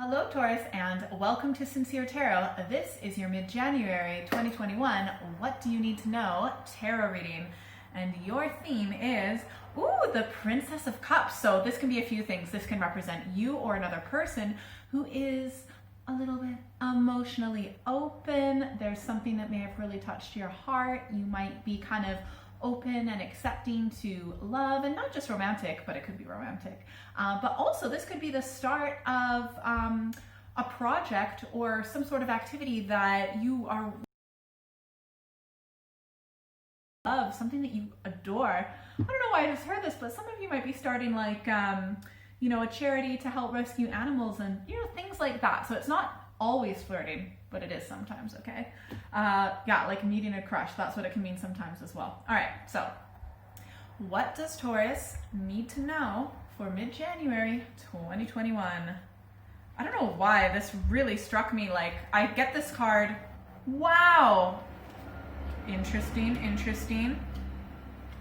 Hello Taurus and welcome to Sincere Tarot. This is your mid-January 2021 What Do You Need to Know tarot reading. And your theme is, the Princess of Cups. So this can be a few things. This can represent you or another person who is a little bit emotionally open. There's something that may have really touched your heart. You might be kind of open and accepting to love, and not just romantic, but it could be romantic. But also this could be the start of a project or some sort of activity that you are love, something that you adore. I don't know why I just heard this, but some of you might be starting like a charity to help rescue animals and things like that. So it's not always flirting, but it is sometimes, okay? Yeah, like meeting a crush, that's what it can mean sometimes as well. All right, so what does Taurus need to know for mid-January 2021? I don't know why this really struck me. Like, I get this card. Wow. Interesting.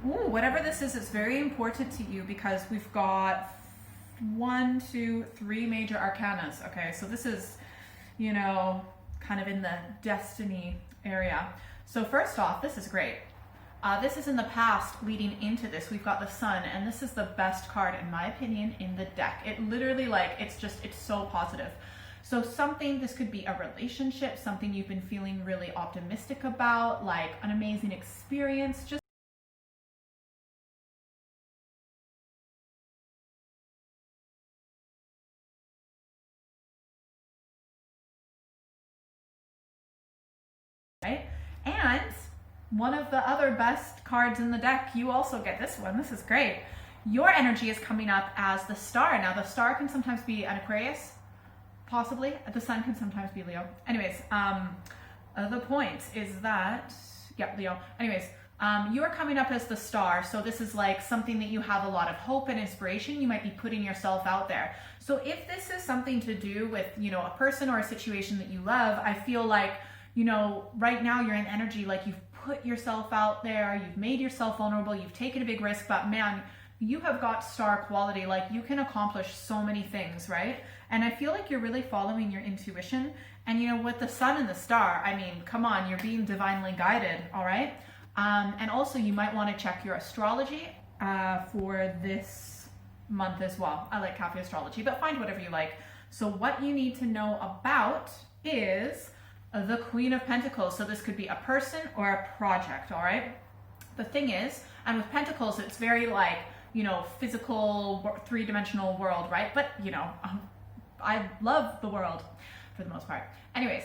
Ooh, whatever this is, it's very important to you because we've got 1, 2, 3 major arcanas. Okay, so this is, kind of in the destiny area. So first off, this is great. This is in the past leading into this. We've got the Sun, and this is the best card, in my opinion, in the deck. It literally, it's so positive. So this could be a relationship, something you've been feeling really optimistic about, like an amazing experience, just right? And one of the other best cards in the deck, you also get this one. This is great. Your energy is coming up as the Star. Now, the Star can sometimes be an Aquarius, possibly. The Sun can sometimes be Leo. Anyways, the point is that, Leo. Anyways, you are coming up as the Star. So this is like something that you have a lot of hope and inspiration. You might be putting yourself out there. So if this is something to do with, a person or a situation that you love, I feel like, right now you're in energy, like you've put yourself out there, you've made yourself vulnerable, you've taken a big risk, but man, you have got star quality. Like, you can accomplish so many things, right? And I feel like you're really following your intuition. And with the Sun and the Star, I mean, come on, you're being divinely guided, all right? And also you might want to check your astrology for this month as well. I like Cafe Astrology, but find whatever you like. So what you need to know about is the Queen of Pentacles. So this could be a person or a project, all right? The thing is, and with Pentacles, it's very like, physical, three-dimensional world, right? But, I love the world for the most part. Anyways,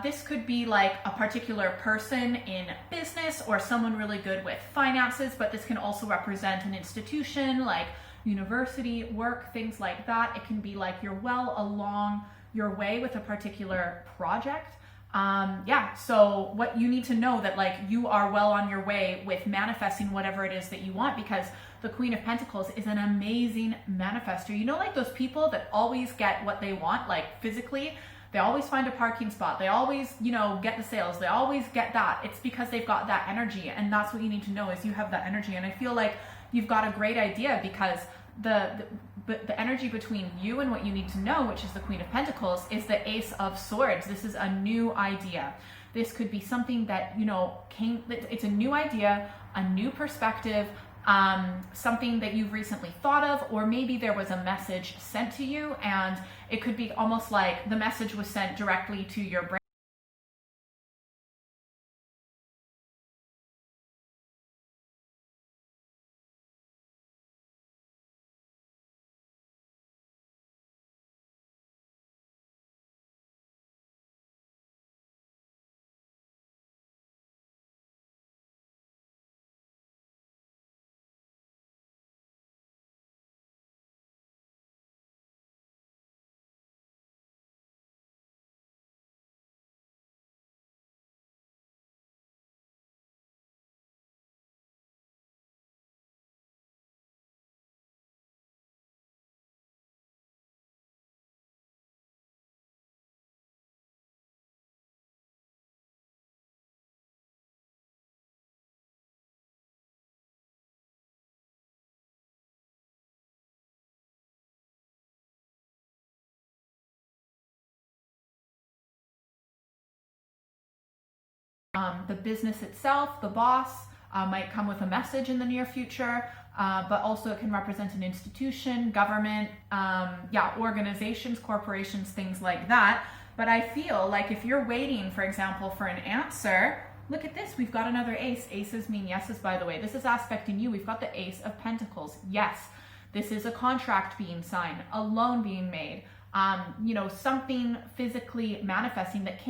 this could be like a particular person in business or someone really good with finances, but this can also represent an institution like university, work, things like that. It can be like you're well along your way with a particular project. So what you need to know that like you are well on your way with manifesting whatever it is that you want, because the Queen of Pentacles is an amazing manifester. Like those people that always get what they want, like physically, they always find a parking spot. They always, get the sales. They always get that. It's because they've got that energy. And that's what you need to know, is you have that energy. And I feel like you've got a great idea, because the energy between you and what you need to know, which is the Queen of Pentacles, is the Ace of Swords. This is a new idea. This could be something that, it's a new idea, a new perspective, something that you've recently thought of, or maybe there was a message sent to you, and it could be almost like the message was sent directly to your brain. The business itself, the boss, might come with a message in the near future, but also it can represent an institution, government, organizations, corporations, things like that. But I feel like if you're waiting, for example, for an answer, look at this, we've got another ace. Aces mean yeses, by the way. This is aspecting you. We've got the Ace of Pentacles. Yes, this is a contract being signed, a loan being made, something physically manifesting that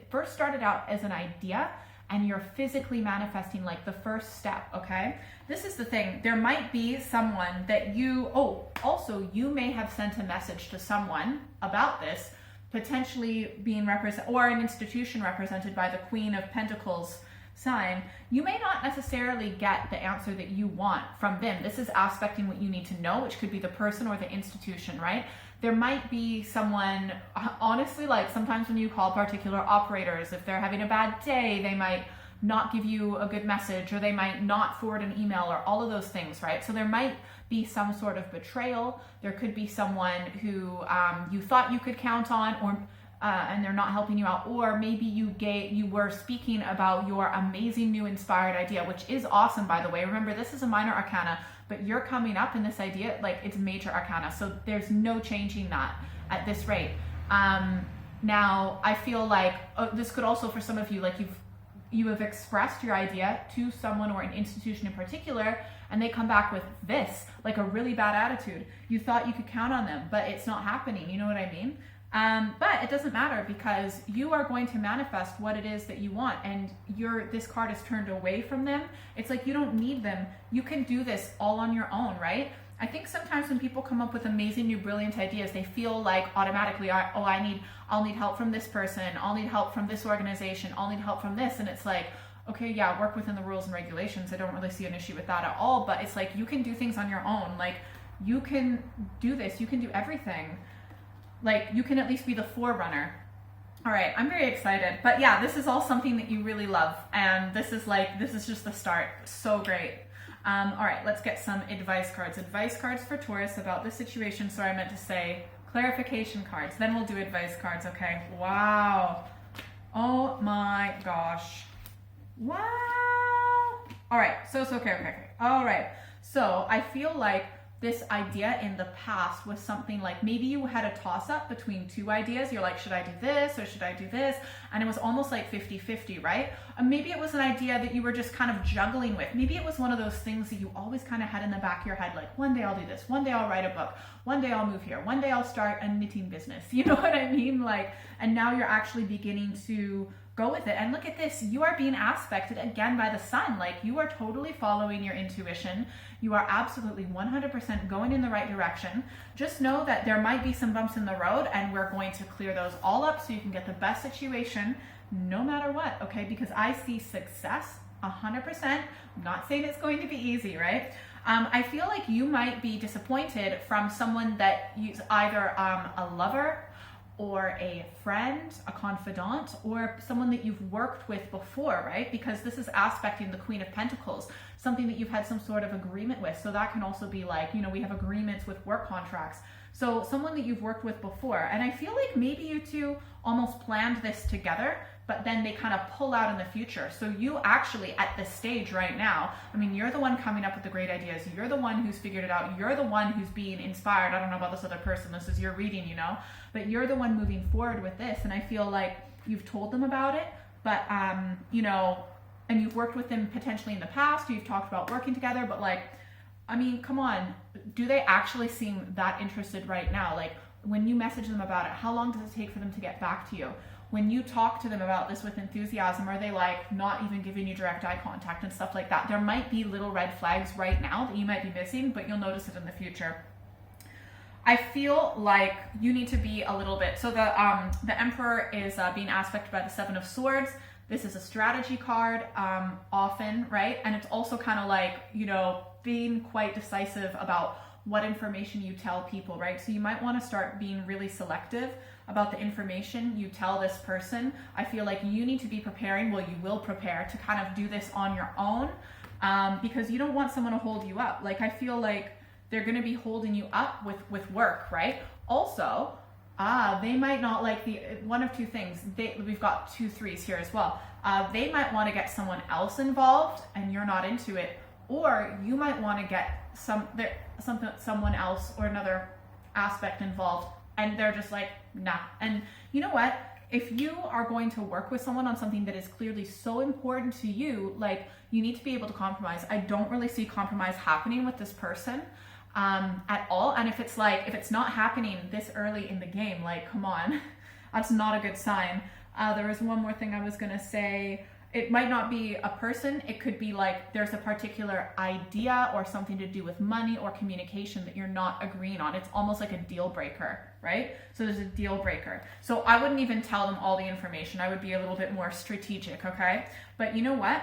first started out as an idea, and you're physically manifesting like the first step, okay? This is the thing. There might be someone that you may have sent a message to someone about this, potentially being represented, or an institution represented by the Queen of Pentacles sign. You may not necessarily get the answer that you want from them. This is aspecting what you need to know, which could be the person or the institution, right? There might be someone, honestly, like sometimes when you call particular operators, if they're having a bad day, they might not give you a good message, or they might not forward an email, or all of those things, right? So there might be some sort of betrayal. There could be someone who you thought you could count on, or and they're not helping you out, or maybe you were speaking about your amazing new inspired idea, which is awesome, by the way. Remember, this is a minor arcana, but you're coming up in this idea like it's major arcana, so there's no changing that at this rate. Now I feel like this could also, for some of you, like you have expressed your idea to someone or an institution in particular, and they come back with this, like a really bad attitude. You thought you could count on them, but it's not happening. You know what I mean? But it doesn't matter, because you are going to manifest what it is that you want, and this card is turned away from them. It's like you don't need them. You can do this all on your own, right? I think sometimes when people come up with amazing new brilliant ideas, they feel like automatically, I'll need help from this person, I'll need help from this organization, I'll need help from this. And it's like, okay, yeah, work within the rules and regulations. I don't really see an issue with that at all, but it's like you can do things on your own. Like, you can do this, you can do everything. Like, you can at least be the forerunner. All right, I'm very excited. But yeah, this is all something that you really love. And this is just the start. So great. All right, let's get some advice cards. Advice cards for Taurus about the situation. Sorry, I meant to say clarification cards. Then we'll do advice cards, okay? Wow. Oh my gosh. Wow. All right, okay. All right, so I feel like this idea in the past was something like, maybe you had a toss-up between two ideas. You're like, should I do this or should I do this? And it was almost like 50-50, right? Maybe it was an idea that you were just kind of juggling with. Maybe it was one of those things that you always kind of had in the back of your head, like, one day I'll do this, one day I'll write a book, one day I'll move here, one day I'll start a knitting business. You know what I mean? Like, and now you're actually beginning to go with it. And look at this, you are being aspected again by the sun. Like, you are totally following your intuition. You are absolutely 100% going in the right direction. Just know that there might be some bumps in the road, and we're going to clear those all up so you can get the best situation no matter what, okay? Because I see success 100%. I'm not saying it's going to be easy, right? I feel like you might be disappointed from someone that is either a lover, or a friend, a confidant, or someone that you've worked with before, right? Because this is aspecting the Queen of Pentacles, something that you've had some sort of agreement with. So that can also be like, we have agreements with work contracts. So someone that you've worked with before. And I feel like maybe you two almost planned this together, but then they kind of pull out in the future. So you actually, at this stage right now, you're the one coming up with the great ideas. You're the one who's figured it out. You're the one who's being inspired. I don't know about this other person. This is your reading, but you're the one moving forward with this. And I feel like you've told them about it, but, and you've worked with them potentially in the past. You've talked about working together, but like, come on. Do they actually seem that interested right now? Like, when you message them about it, how long does it take for them to get back to you? When you talk to them about this with enthusiasm, are they like not even giving you direct eye contact and stuff like that? There might be little red flags right now that you might be missing, but you'll notice it in the future. I feel like you need to be a little bit, so the Emperor is being aspected by the Seven of Swords. This is a strategy card often, right? And it's also kind of like, being quite decisive about what information you tell people, right? So you might want to start being really selective about the information you tell this person. I feel like you need to be preparing, well, you will prepare to kind of do this on your own, because you don't want someone to hold you up. Like, I feel like they're going to be holding you up with work, right? Also, They might not like one of two things. We've got 2 3s here as well. They might want to get someone else involved and you're not into it, or you might want to get someone else or another aspect involved and they're just like, nah. And you know what? If you are going to work with someone on something that is clearly so important to you, like, you need to be able to compromise. I don't really see compromise happening with this person at all. And if it's not happening this early in the game, like, come on, that's not a good sign. There was one more thing I was gonna say. It might not be a person. It could be like there's a particular idea or something to do with money or communication that you're not agreeing on. It's almost like a deal breaker, right? So there's a deal breaker. So I wouldn't even tell them all the information. I would be a little bit more strategic, okay? But you know what?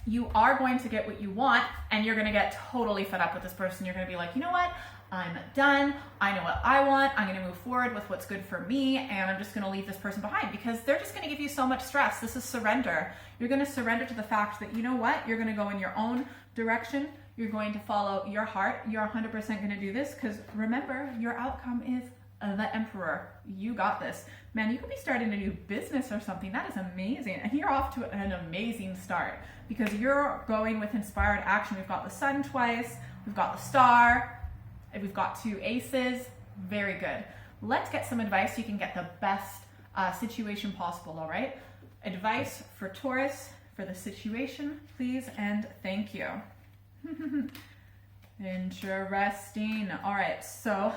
You are going to get what you want and you're going to get totally fed up with this person. You're going to be like, you know what? I'm done. I know what I want. I'm going to move forward with what's good for me, and I'm just going to leave this person behind because they're just going to give you so much stress. This is surrender. You're going to surrender to the fact that, you know what? You're going to go in your own direction. You're going to follow your heart. You're 100% going to do this because remember, your outcome is the emperor. You got this. Man, you could be starting a new business or something. That is amazing. And you're off to an amazing start because you're going with inspired action. We've got the sun twice. We've got the star. We've got 2 aces. Very good. Let's get some advice so you can get the best situation possible, all right? Advice for Taurus for the situation, please, and thank you. Interesting. All right, so,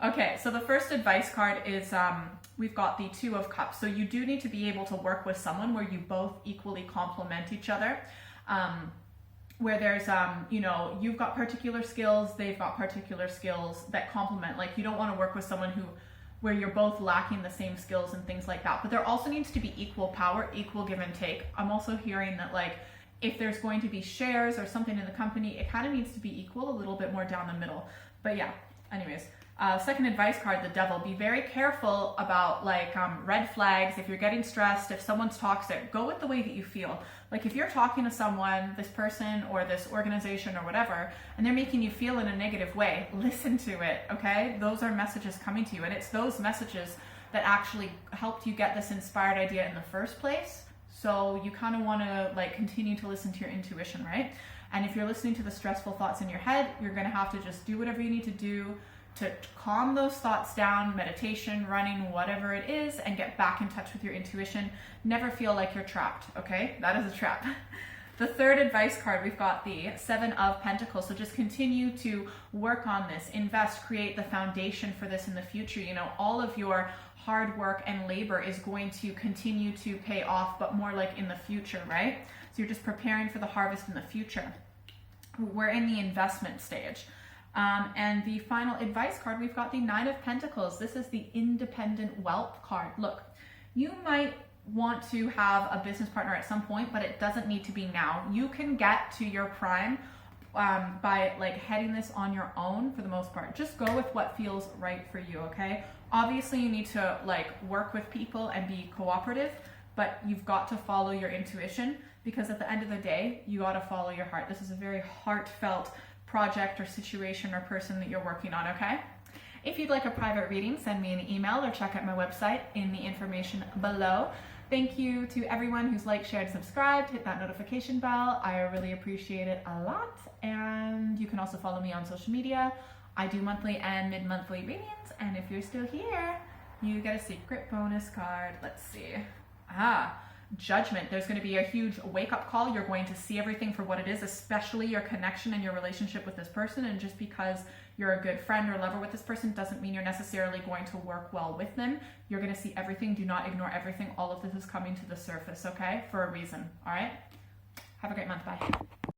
okay, so the first advice card is we've got the 2 of Cups. So you do need to be able to work with someone where you both equally complement each other. Where there's, you know, you've got particular skills, they've got particular skills that complement. Like, you don't want to work with someone where you're both lacking the same skills and things like that. But there also needs to be equal power, equal give and take. I'm also hearing that, like, if there's going to be shares or something in the company, it kind of needs to be equal, a little bit more down the middle. But yeah, anyways. Second advice card, the Devil. Be very careful about like red flags. If you're getting stressed, if someone's toxic, go with the way that you feel. Like if you're talking to someone, this person or this organization or whatever, and they're making you feel in a negative way, listen to it, okay? Those are messages coming to you, and it's those messages that actually helped you get this inspired idea in the first place. So you kind of want to like continue to listen to your intuition, right? And if you're listening to the stressful thoughts in your head, you're going to have to just do whatever you need to do to calm those thoughts down, meditation, running, whatever it is, and get back in touch with your intuition. Never feel like you're trapped, okay? That is a trap. The third advice card, we've got the 7 of Pentacles. So just continue to work on this, invest, create the foundation for this in the future. You know, all of your hard work and labor is going to continue to pay off, but more like in the future, right? So you're just preparing for the harvest in the future. We're in the investment stage. And the final advice card, we've got the 9 of Pentacles. This is the independent wealth card. Look, you might want to have a business partner at some point, but it doesn't need to be now. You can get to your prime by like heading this on your own for the most part. Just go with what feels right for you, okay? Obviously, you need to like work with people and be cooperative, but you've got to follow your intuition because at the end of the day, you got to follow your heart. This is a very heartfelt project or situation or person that you're working on, okay? If you'd like a private reading, send me an email or check out my website in the information below. Thank you to everyone who's liked, shared, subscribed, hit that notification bell. I really appreciate it a lot. And you can also follow me on social media. I do monthly and mid-monthly readings. And if you're still here, you get a secret bonus card. Let's see. Judgment. There's going to be a huge wake-up call. You're going to see everything for what it is, especially your connection and your relationship with this person. And just because you're a good friend or lover with this person doesn't mean you're necessarily going to work well with them. You're going to see everything. Do not ignore everything. All of this is coming to the surface, okay? For a reason, all right? Have a great month. Bye.